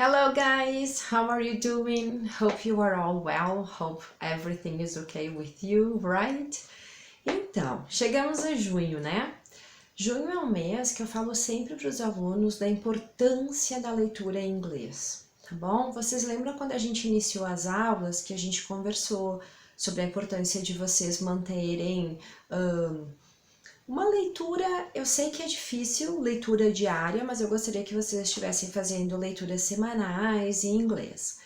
Hello guys, how are you doing? Hope you are all well, hope everything is okay with you, right? Então, chegamos a junho, né? Junho é um mês que eu falo sempre para os alunos da importância da leitura em inglês, tá bom? Vocês lembram quando a gente iniciou as aulas que a gente conversou sobre a importância de vocês manterem uma leitura, eu sei que é difícil, leitura diária, mas eu gostaria que vocês estivessem fazendo leituras semanais em inglês.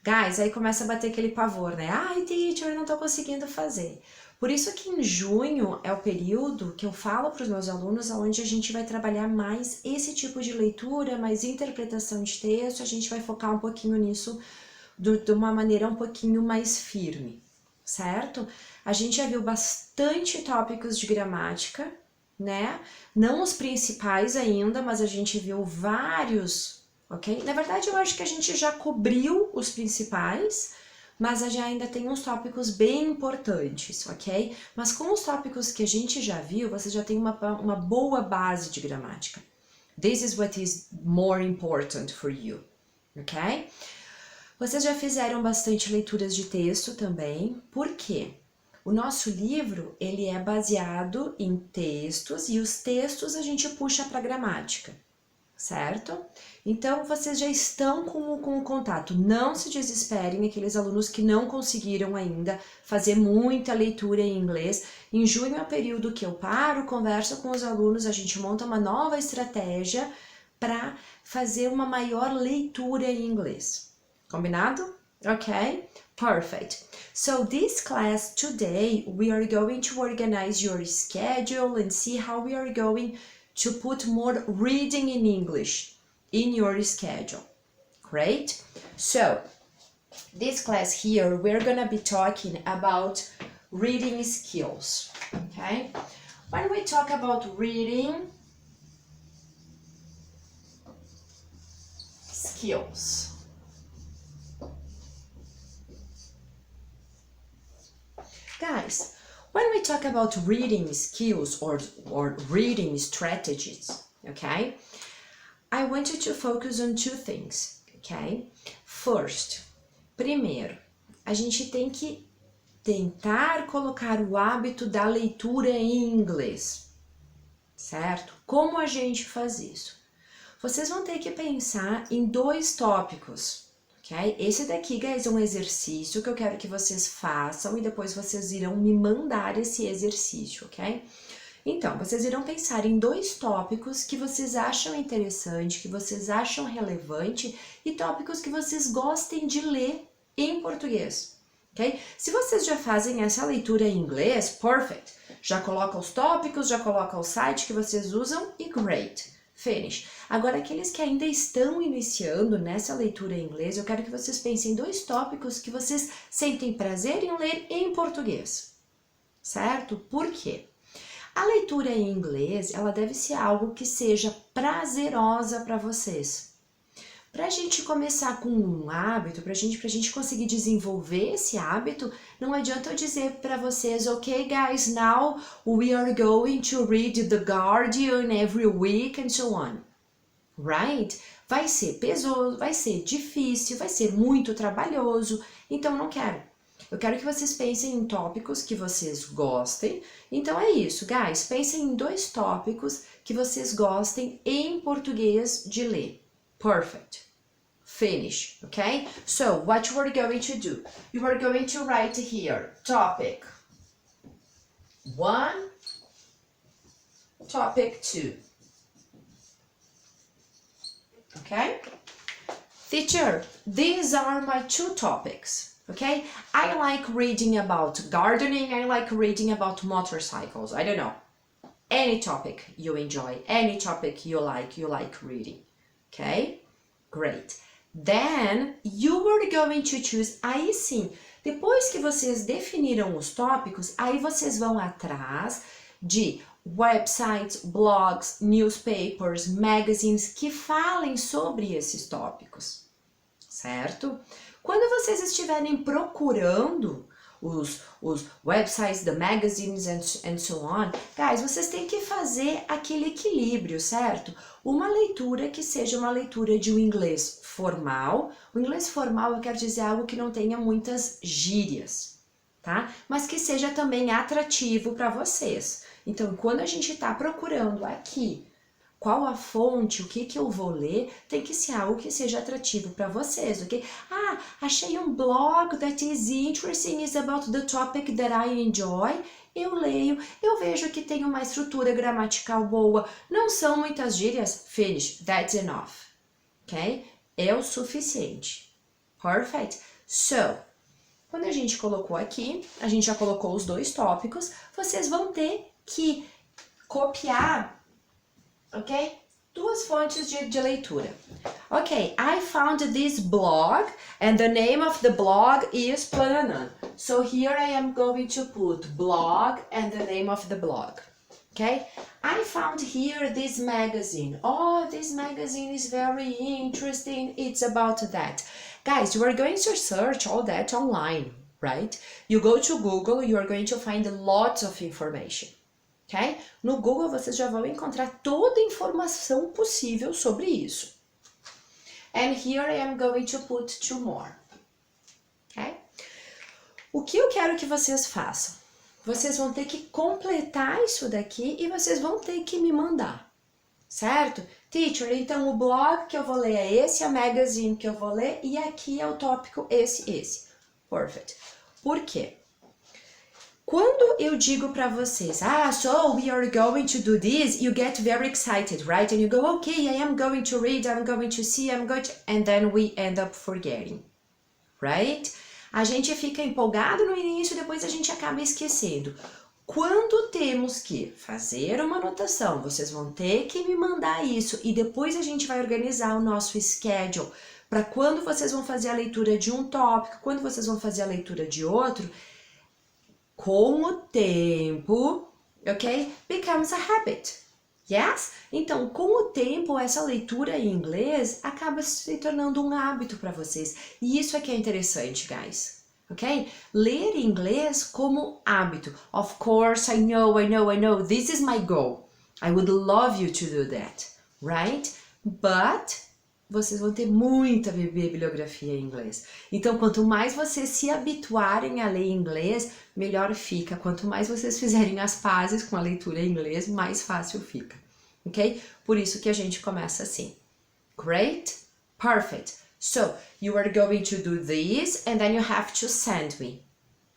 Guys, aí começa a bater aquele pavor, né? Ai, teacher, eu não tô conseguindo fazer. Por isso que em junho é o período que eu falo para os meus alunos onde a gente vai trabalhar mais esse tipo de leitura, mais interpretação de texto, a gente vai focar um pouquinho nisso de uma maneira um pouquinho mais firme, certo? A gente já viu bastante tópicos de gramática, né? Não os principais ainda, mas a gente viu vários, ok? Na verdade, eu acho que a gente já cobriu os principais, mas ainda tem uns tópicos bem importantes, ok? Mas com os tópicos que a gente já viu, você já tem uma boa base de gramática. This is what is more important for you, ok? Vocês já fizeram bastante leituras de texto também, por quê? O nosso livro, ele é baseado em textos e os textos a gente puxa para gramática, certo? Então, vocês já estão com o contato. Não se desesperem, aqueles alunos que não conseguiram ainda fazer muita leitura em inglês. Em junho é o período que eu paro, converso com os alunos, a gente monta uma nova estratégia para fazer uma maior leitura em inglês. Combinado? Ok? Perfect. So this class today, we are going to organize your schedule and see how we are going to put more reading in English in your schedule. Great. So this class here, we're gonna be talking about reading skills. Okay. When we talk about reading skills, guys, when we talk about reading skills or reading strategies, okay, I want you to focus on two things, okay? First, primeiro, a gente tem que tentar colocar o hábito da leitura em inglês, certo? Como a gente faz isso? Vocês vão ter que pensar em dois tópicos. Okay? Esse daqui, guys, é um exercício que eu quero que vocês façam e depois vocês irão me mandar esse exercício, ok? Então, vocês irão pensar em dois tópicos que vocês acham interessante, que vocês acham relevante e tópicos que vocês gostem de ler em português, ok? Se vocês já fazem essa leitura em inglês, perfect! Já coloca os tópicos, já coloca o site que vocês usam e great! Finish. Agora, aqueles que ainda estão iniciando nessa leitura em inglês, eu quero que vocês pensem em dois tópicos que vocês sentem prazer em ler em português, certo? Por quê? A leitura em inglês, ela deve ser algo que seja prazerosa para vocês. Para a gente começar com um hábito, para a gente conseguir desenvolver esse hábito, não adianta eu dizer para vocês, ok guys, now we are going to read The Guardian every week and so on, right? Vai ser pesoso, vai ser difícil, vai ser muito trabalhoso, então não quero. Eu quero que vocês pensem em tópicos que vocês gostem, então é isso, guys, pensem em dois tópicos que vocês gostem em português de ler. Perfect. Finish, okay? So, what you are going to do? You are going to write here, topic 1, topic 2. Okay? Teacher, these are my two topics, okay? I like reading about gardening, I like reading about motorcycles, I don't know. Any topic you enjoy, any topic you like reading, okay? Great. Then, you are going to choose, aí sim, depois que vocês definiram os tópicos, aí vocês vão atrás de websites, blogs, newspapers, magazines que falem sobre esses tópicos, certo? Quando vocês estiverem procurando os websites, the magazines and so on. Guys, vocês têm que fazer aquele equilíbrio, certo? Uma leitura que seja uma leitura de um inglês formal. O inglês formal eu quero dizer algo que não tenha muitas gírias, tá? Mas que seja também atrativo para vocês. Então, quando a gente está procurando aqui qual a fonte, o que eu vou ler, tem que ser algo que seja atrativo para vocês, ok? Ah, achei um blog that is interesting, is about the topic that I enjoy. Eu leio, eu vejo que tem uma estrutura gramatical boa, não são muitas gírias, finish, that's enough, ok? É o suficiente. Perfect? So, quando a gente colocou aqui, a gente já colocou os dois tópicos, vocês vão ter que copiar, ok? Duas fontes de leitura. Ok, I found this blog and the name of the blog is Planana. So here I am going to put blog and the name of the blog. Okay, I found here this magazine. Oh, this magazine is very interesting. It's about that. Guys, you are going to search all that online, right? You go to Google, you are going to find lots of information. Okay? No Google vocês já vão encontrar toda a informação possível sobre isso. And here I am going to put two more. Okay? O que eu quero que vocês façam? Vocês vão ter que completar isso daqui e vocês vão ter que me mandar. Certo? Teacher, então o blog que eu vou ler é esse, a magazine que eu vou ler e aqui é o tópico esse. Perfect. Por quê? Quando eu digo para vocês, so we are going to do this, you get very excited, right? And you go, okay, I am going to read, I'm going to see, and then we end up forgetting, right? A gente fica empolgado no início, depois a gente acaba esquecendo. Quando temos que fazer uma anotação, vocês vão ter que me mandar isso e depois a gente vai organizar o nosso schedule para quando vocês vão fazer a leitura de um tópico, quando vocês vão fazer a leitura de outro. Com o tempo, ok? Becomes a habit. Yes? Então, com o tempo, essa leitura em inglês acaba se tornando um hábito para vocês. E isso é que é interessante, guys. Ok? Ler inglês como hábito. Of course, I know. This is my goal. I would love you to do that. Right? But vocês vão ter muita bibliografia em inglês. Então, quanto mais vocês se habituarem a ler inglês, melhor fica. Quanto mais vocês fizerem as pazes com a leitura em inglês, mais fácil fica. Ok? Por isso que a gente começa assim. Great? Perfect. So, you are going to do this and then you have to send me.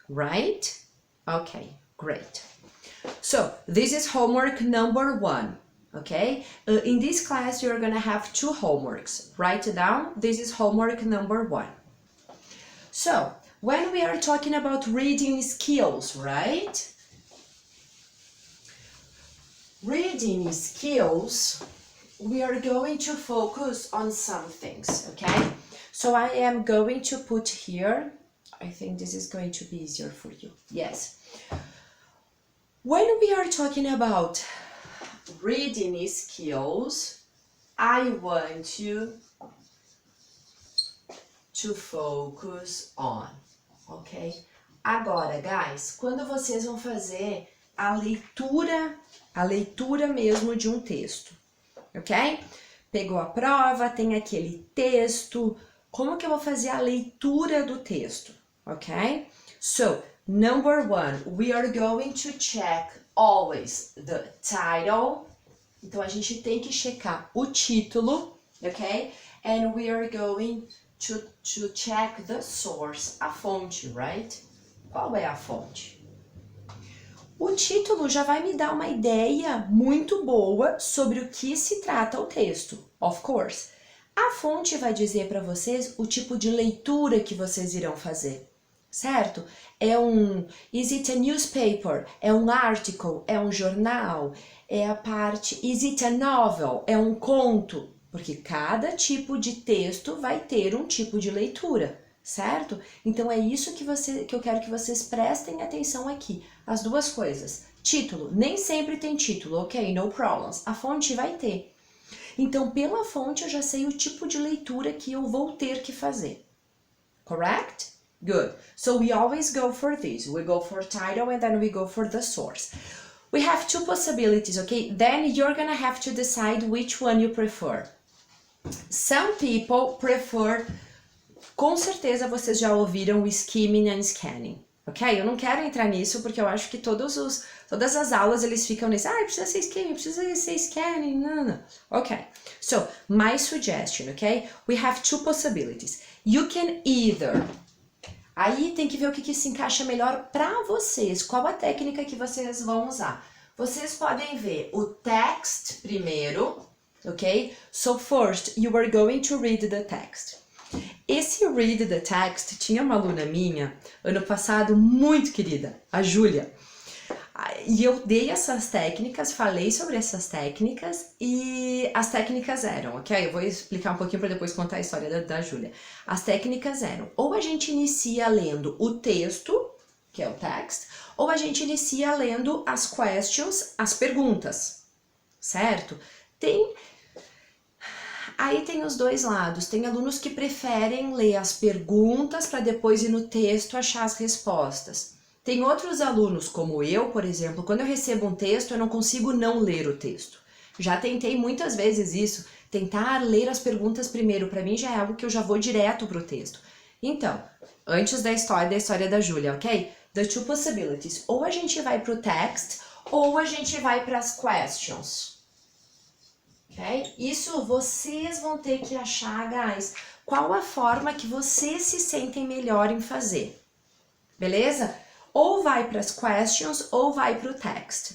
Right? Okay, great. So, this is homework number 1. Okay, in this class you're gonna have 2 homeworks. Write it down. This is homework number 1. So, when we are talking about reading skills, right? Reading skills, we are going to focus on some things, okay? So I am going to put here, I think this is going to be easier for you. Yes. When we are talking about reading skills, I want you to focus on, ok? Agora, guys, quando vocês vão fazer a leitura mesmo de um texto, ok? Pegou a prova, tem aquele texto, como que eu vou fazer a leitura do texto, ok? So, number 1, we are going to check always the title. Então a gente tem que checar o título, ok? And we are going to check the source, a fonte, right? Qual é a fonte? O título já vai me dar uma ideia muito boa sobre o que se trata o texto, of course. A fonte vai dizer para vocês o tipo de leitura que vocês irão fazer. Certo? Is it a newspaper? É um article? É um jornal? É a parte, is it a novel? É um conto? Porque cada tipo de texto vai ter um tipo de leitura, certo? Então é isso que eu quero que vocês prestem atenção aqui. As duas coisas. Título, nem sempre tem título, ok? No problems. A fonte vai ter. Então pela fonte eu já sei o tipo de leitura que eu vou ter que fazer. Correct? Good. So we always go for this. We go for title and then we go for the source. We have two possibilities, okay? Then you're gonna have to decide which one you prefer. Some people prefer, com certeza vocês já ouviram o skimming and scanning, ok? Eu não quero entrar nisso porque eu acho que todas as aulas eles ficam nesse, precisa ser skimming, precisa ser scanning, não. Ok, so my suggestion, ok? We have two possibilities. You can either... Aí tem que ver o que se encaixa melhor para vocês, qual a técnica que vocês vão usar. Vocês podem ver o text primeiro, ok? So first, you are going to read the text. Esse read the text, tinha uma aluna minha, ano passado, muito querida, a Júlia. E eu dei essas técnicas, falei sobre essas técnicas e as técnicas eram, ok? Eu vou explicar um pouquinho para depois contar a história da Júlia. As técnicas eram, ou a gente inicia lendo o texto, que é o text, ou a gente inicia lendo as questions, as perguntas, certo? Aí tem os dois lados, tem alunos que preferem ler as perguntas para depois ir no texto achar as respostas. Tem outros alunos, como eu, por exemplo, quando eu recebo um texto, eu não consigo não ler o texto. Já tentei muitas vezes isso, tentar ler as perguntas primeiro, para mim já é algo que eu já vou direto pro texto. Então, antes da história da Júlia, ok? The two possibilities, ou a gente vai pro text, ou a gente vai para as questions. Ok? Isso vocês vão ter que achar, guys, qual a forma que vocês se sentem melhor em fazer. Beleza? Ou vai para as questions ou vai para o text.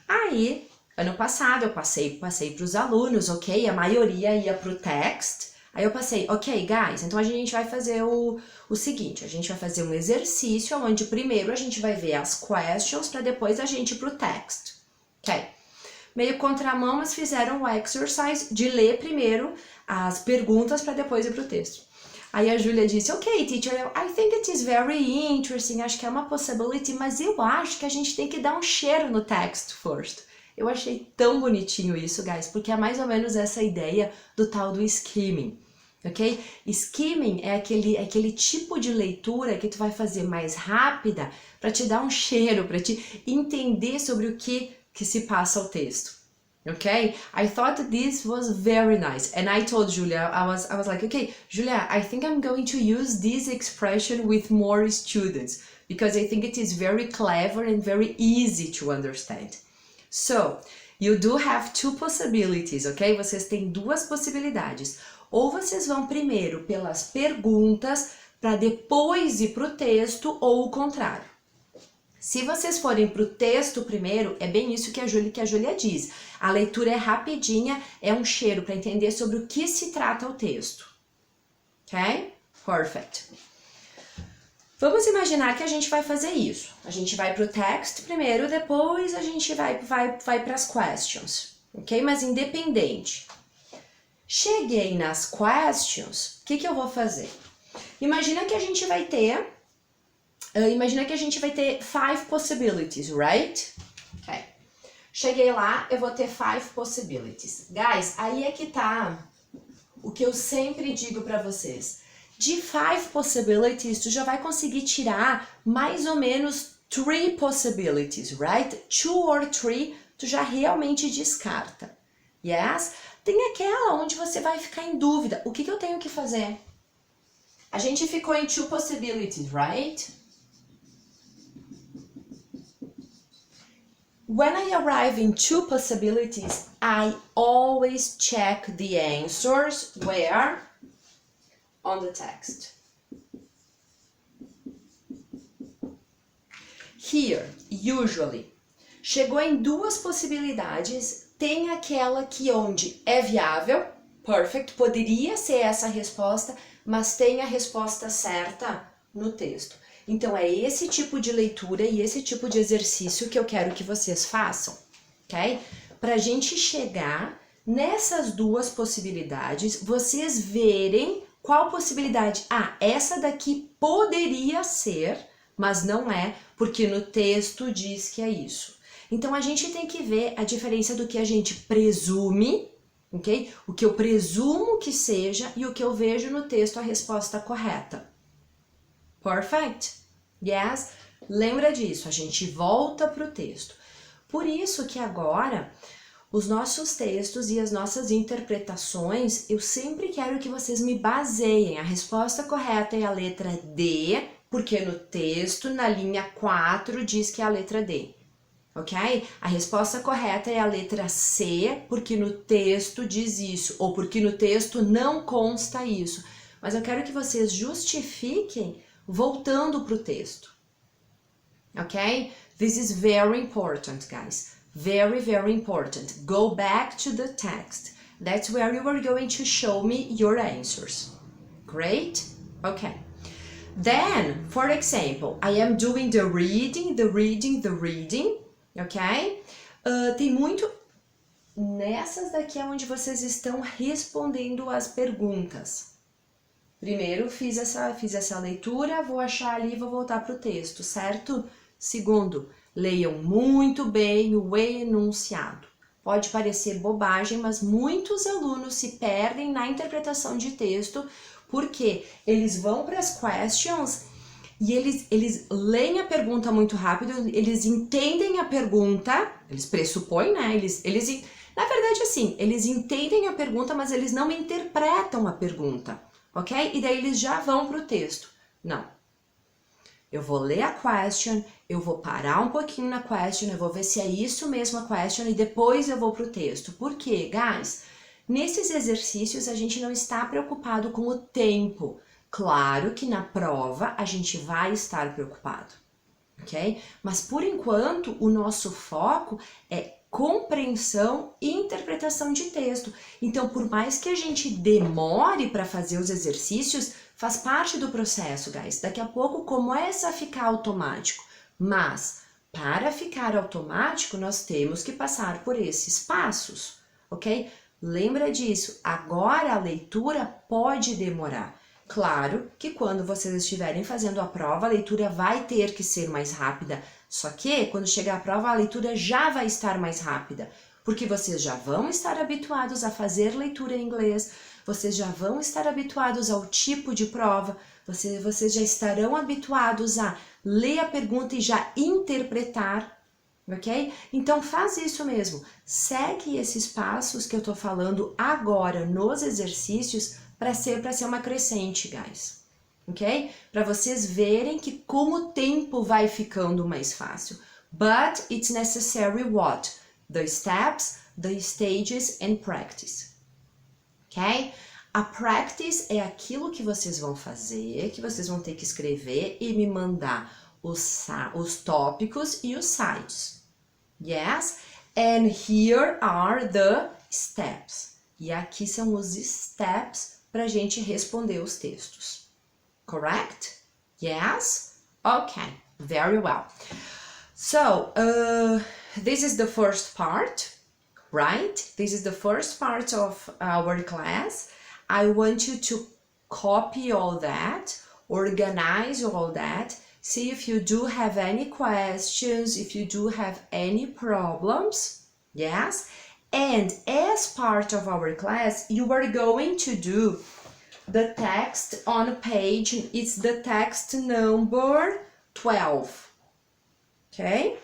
Aí, ano passado eu passei para os alunos, ok? A maioria ia para o text. Aí eu passei, ok, guys, então a gente vai fazer o seguinte, a gente vai fazer um exercício onde primeiro a gente vai ver as questions para depois a gente ir para o text. Ok? Meio contramão, mas fizeram o exercise de ler primeiro as perguntas para depois ir para o texto. Aí a Júlia disse, ok, teacher, I think it is very interesting, acho que é uma possibility, mas eu acho que a gente tem que dar um cheiro no text first. Eu achei tão bonitinho isso, guys, porque é mais ou menos essa ideia do tal do skimming, ok? Skimming é aquele tipo de leitura que tu vai fazer mais rápida para te dar um cheiro, para te entender sobre o que se passa o texto. Okay, I thought this was very nice, and I told Julia, I was like, okay, Julia, I think I'm going to use this expression with more students because I think it is very clever and very easy to understand. So, you do have two possibilities, ok? Vocês têm duas possibilidades. Ou vocês vão primeiro pelas perguntas para depois ir para o texto, ou o contrário. Se vocês forem para o texto primeiro, é bem isso que a Júlia diz. A leitura é rapidinha, é um cheiro para entender sobre o que se trata o texto. Ok? Perfect. Vamos imaginar que a gente vai fazer isso. A gente vai para o text primeiro, depois a gente vai para as questions. Ok? Mas independente. Cheguei nas questions, o que eu vou fazer? Imagina que a gente vai ter 5 possibilities, right? Ok. Cheguei lá, eu vou ter 5 possibilities. Guys, aí é que tá o que eu sempre digo pra vocês. De 5 possibilities, tu já vai conseguir tirar mais ou menos 3 possibilities, right? 2 or 3, tu já realmente descarta. Yes? Tem aquela onde você vai ficar em dúvida. O que eu tenho que fazer? A gente ficou em 2 possibilities, right? When I arrive in 2 possibilities, I always check the answers where? On the text. Here, usually. Chegou em 2 possibilidades, tem aquela que onde é viável, perfect, poderia ser essa a resposta, mas tem a resposta certa no texto. Então, é esse tipo de leitura e esse tipo de exercício que eu quero que vocês façam, ok? Pra gente chegar nessas 2 possibilidades, vocês verem qual possibilidade. Essa daqui poderia ser, mas não é, porque no texto diz que é isso. Então, a gente tem que ver a diferença do que a gente presume, ok? O que eu presumo que seja e o que eu vejo no texto a resposta correta. Perfect? Yes? Lembra disso, a gente volta para o texto. Por isso que agora, os nossos textos e as nossas interpretações, eu sempre quero que vocês me baseiem. A resposta correta é a letra D, porque no texto, na linha 4, diz que é a letra D. Ok? A resposta correta é a letra C, porque no texto diz isso, ou porque no texto não consta isso. Mas eu quero que vocês justifiquem voltando para o texto. Ok? This is very important, guys. Very, very important. Go back to the text. That's where you are going to show me your answers. Great? Okay. Then, for example, I am doing the reading. Ok? Tem muito... Nessas daqui é onde vocês estão respondendo as perguntas. Primeiro, fiz essa leitura, vou achar ali e vou voltar para o texto, certo? Segundo, leiam muito bem o enunciado. Pode parecer bobagem, mas muitos alunos se perdem na interpretação de texto porque eles vão para as questions e eles leem a pergunta muito rápido, eles entendem a pergunta, eles pressupõem, né? Na verdade, assim, eles entendem a pergunta, mas eles não interpretam a pergunta, ok? E daí eles já vão para o texto. Não. Eu vou ler a question, eu vou parar um pouquinho na question, eu vou ver se é isso mesmo a question e depois eu vou para o texto. Por quê, guys? Nesses exercícios a gente não está preocupado com o tempo. Claro que na prova a gente vai estar preocupado, ok? Mas por enquanto o nosso foco é compreensão e interpretação de texto. Então, por mais que a gente demore para fazer os exercícios, faz parte do processo, guys. Daqui a pouco começa a ficar automático. Mas, para ficar automático, nós temos que passar por esses passos, ok? Lembra disso. Agora a leitura pode demorar. Claro que quando vocês estiverem fazendo a prova, a leitura vai ter que ser mais rápida. Só que, quando chegar a prova, a leitura já vai estar mais rápida. Porque vocês já vão estar habituados a fazer leitura em inglês, vocês já vão estar habituados ao tipo de prova, vocês já estarão habituados a ler a pergunta e já interpretar, ok? Então faz isso mesmo, segue esses passos que eu tô falando agora nos exercícios para ser uma crescente, guys, ok? Para vocês verem que com o tempo vai ficando mais fácil. But it's necessary what? The steps, the stages and practice. Ok? A practice é aquilo que vocês vão fazer, que vocês vão ter que escrever e me mandar os tópicos e os sites. Yes? And here are the steps. E aqui são os steps para a gente responder os textos. Correct? Yes? Okay, very well. So, this is the first part, right? This is the first part of our class. I want you to copy all that, organize all that, see if you do have any questions, if you do have any problems, yes? And as part of our class, you are going to do the text on page, it's the text number 12, ok?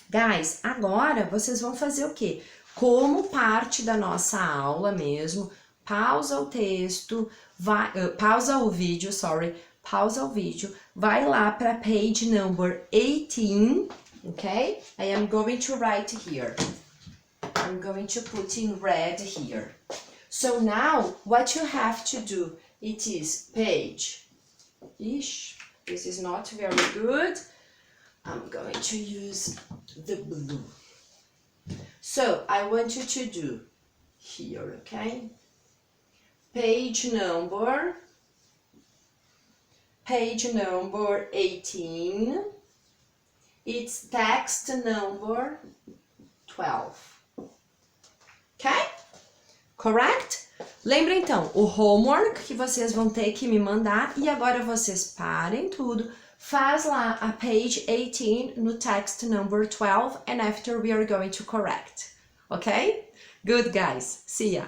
Guys, agora vocês vão fazer o quê? Como parte da nossa aula mesmo, pausa o texto, pausa o vídeo, vai lá para page number 18, ok? I am going to write here. I'm going to put in red here. So now, what you have to do, it is page. This is not very good. I'm going to use the blue. So, I want you to do here, okay? Page number 18. It's text number 12. Ok? Correct? Lembra então, o homework que vocês vão ter que me mandar e agora vocês parem tudo, faz lá a page 18 no text number 12 and after we are going to correct. Ok? Good guys, see ya!